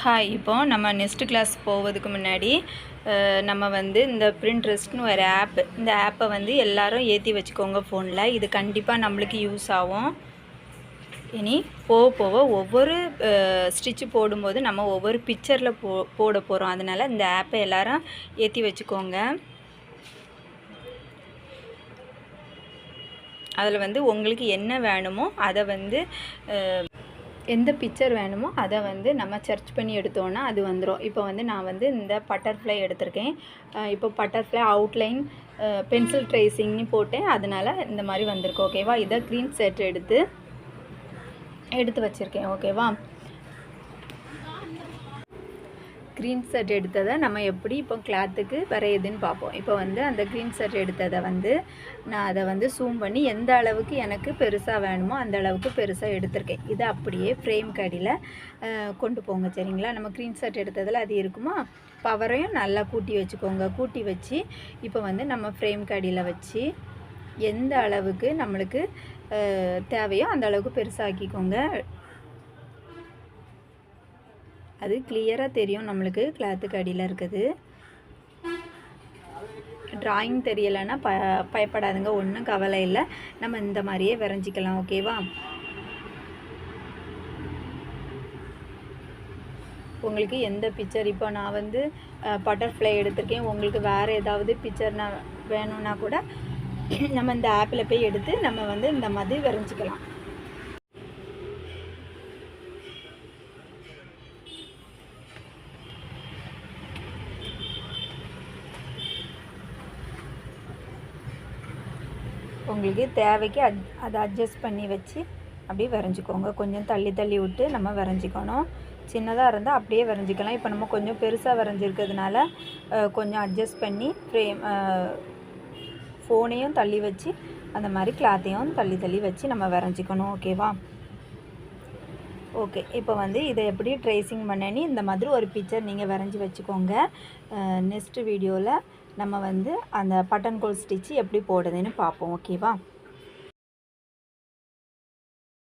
Hi, இப்போது நம்ம next class போவதுக்கு முன்னாடி நம்ம வந்து இந்த பிரிண்ட்ரெஸ்ட்னு ஒரு ஆப், இந்த ஆப்பை வந்து எல்லோரும் ஏற்றி வச்சுக்கோங்க ஃபோனில். இது கண்டிப்பாக நம்மளுக்கு யூஸ் ஆகும். இனி போக போக ஒவ்வொரு ஸ்டிச்சு போடும்போது நம்ம ஒவ்வொரு பிக்சரில் போட போகிறோம். அதனால் இந்த ஆப்பை எல்லோரும் ஏற்றி வச்சுக்கோங்க. அதில் வந்து உங்களுக்கு என்ன வேணுமோ அதை வந்து எந்த பிக்சர் வேணுமோ அதை வந்து நம்ம சர்ச் பண்ணி எடுத்தோன்னா அது வந்துடும். இப்போ வந்து நான் வந்து இந்த பட்டர்ஃப்ளை எடுத்திருக்கேன். இப்போ பட்டர்ஃப்ளை அவுட்லைன் பென்சில் ட்ரேசிங்னு போட்டேன், அதனால் இந்த மாதிரி வந்திருக்கு. ஓகேவா? இதை க்ரீன் செட் எடுத்து வச்சுருக்கேன். ஓகேவா? க்ரீன் செட் எடுத்ததை நம்ம எப்படி இப்போ கிளாத்துக்கு வரையுதுன்னு பார்ப்போம். இப்போ வந்து அந்த க்ரீன் செட் எடுத்ததை வந்து நான் அதை வந்து ஜூம் பண்ணி எந்த அளவுக்கு எனக்கு பெருசாக வேணுமோ அந்த அளவுக்கு பெருசாக எடுத்திருக்கேன். இதை அப்படியே ஃப்ரேம் கடியில் கொண்டு போங்க. சரிங்களா? நம்ம க்ரீன் செட் எடுத்ததில் அது இருக்குமா, பவரையும் நல்லா கூட்டி வச்சுக்கோங்க. கூட்டி வச்சு இப்போ வந்து நம்ம ஃப்ரேம் கடியில் வச்சு எந்த அளவுக்கு நம்மளுக்கு தேவையோ அந்த அளவுக்கு பெருசாக்கிக்கோங்க. அது கிளியராக தெரியும் நம்மளுக்கு கிளாத்துக்கு அடியில் இருக்குது. ட்ராயிங் தெரியலைன்னா பயப்படாதுங்க, ஒன்றும் கவலை இல்லை. நம்ம இந்த மாதிரியே வரைஞ்சிக்கலாம். ஓகேவா? உங்களுக்கு எந்த பிக்சர், இப்போ நான் வந்து பட்டர்ஃப்ளை எடுத்திருக்கேன், உங்களுக்கு வேறு ஏதாவது பிக்சர் நான் வேணும்னா கூட நம்ம இந்த ஆப்பில் போய் எடுத்து நம்ம வந்து இந்த மாதிரி வரைஞ்சிக்கலாம். உங்களுக்கு தேவைக்கு அதை அட்ஜஸ்ட் பண்ணி வச்சு அப்படியே வரைஞ்சிக்கோங்க. கொஞ்சம் தள்ளி தள்ளி விட்டு நம்ம வரைஞ்சிக்கணும். சின்னதாக இருந்தால் அப்படியே வரைஞ்சிக்கலாம். இப்போ நம்ம கொஞ்சம் பெருசாக வரைஞ்சிருக்கிறதுனால கொஞ்சம் அட்ஜஸ்ட் பண்ணி ஃபோனையும் தள்ளி வச்சு அந்த மாதிரி கிளாத்தையும் தள்ளி தள்ளி வச்சு நம்ம வரைஞ்சிக்கணும். ஓகேவா? ஓகே, இப்போ வந்து இதை எப்படி ட்ரேசிங் பண்ணி இந்த மாதிரி ஒரு பிக்சர் நீங்கள் வரைஞ்சி வச்சுக்கோங்க. நெக்ஸ்ட் வீடியோவில் நம்ம வந்து அந்த பட்டன் கோல் ஸ்டிச்சு எப்படி போடுதுன்னு பார்ப்போம். ஓகேவா?